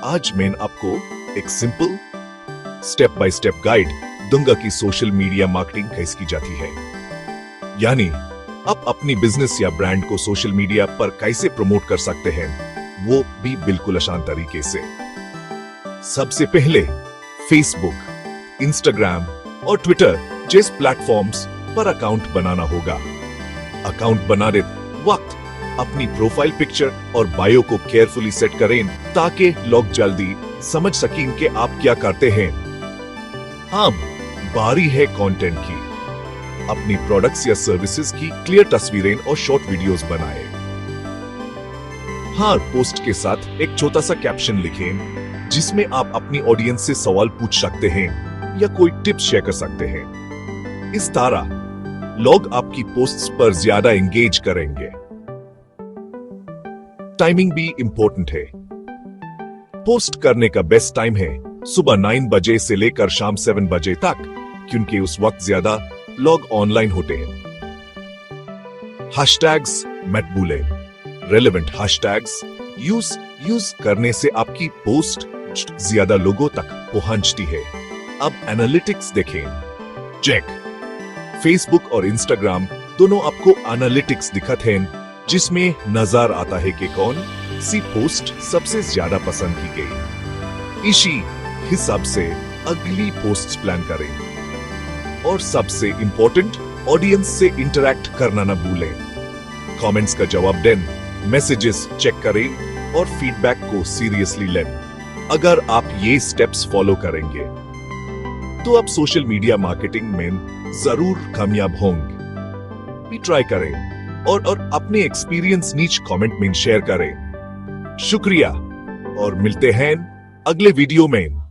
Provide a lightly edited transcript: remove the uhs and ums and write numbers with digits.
आज मैं आपको एक simple step by step guide दूंगा कि सोशल मीडिया मार्केटिंग कैसे की जाती है, यानी आप अपनी बिजनेस या ब्रांड को सोशल मीडिया पर कैसे प्रमोट कर सकते हैं, वो भी बिल्कुल आसान तरीके से। सबसे पहले फेसबुक, इंस्टाग्राम और ट्विटर जैसे प्लेटफॉर्म्स पर अकाउंट बनाना होगा। अकाउंट बनाने वक्त अपनी प्रोफाइल पिक्चर और बायो को केयरफुली सेट करें ताकि लोग जल्दी समझ सकें कि आप क्या करते हैं। अब बारी है कंटेंट की। अपनी प्रोडक्ट्स या सर्विसेज की क्लियर तस्वीरें और शॉर्ट वीडियोस बनाएं। हर पोस्ट के साथ एक छोटा सा कैप्शन लिखें जिसमें आप अपनी ऑडियंस से सवाल पूछ सकते हैं या कोई टिप्स शेयर कर सकते हैं। इस तरह लोग आपकी पोस्ट्स पर ज्यादा एंगेज करेंगे। टाइमिंग भी इंपॉर्टेंट है। पोस्ट करने का बेस्ट टाइम है सुबह 9 बजे से लेकर शाम 7 बजे तक, क्योंकि उस वक्त ज्यादा लोग ऑनलाइन होते हैं। हैशटैग्स मत भूलें। रेलेवेंट हैशटैग्स यूज करने से आपकी पोस्ट ज्यादा लोगों तक पहुंचती है। अब एनालिटिक्स देखें। चेक। फेसबुक और इंस्टाग्राम दोनों आपको एनालिटिक्स दिखाते हैं जिसमें नजर आता है कि कौन सी पोस्ट सबसे ज्यादा पसंद की गई। इसी हिसाब से अगली पोस्ट प्लान करें और सबसे इंपॉर्टेंट, ऑडियंस से इंटरैक्ट करना न भूलें। कमेंट्स का जवाब दें, मैसेजेस चेक करें और फीडबैक को सीरियसली लें। अगर आप ये स्टेप्स फॉलो करेंगे तो आप सोशल मीडिया मार्केटिंग में जरूर कामयाब होंगे। भी ट्राई करें और अपने एक्सपीरियंस नीचे कमेंट में शेयर करें। शुक्रिया और मिलते हैं अगले वीडियो में।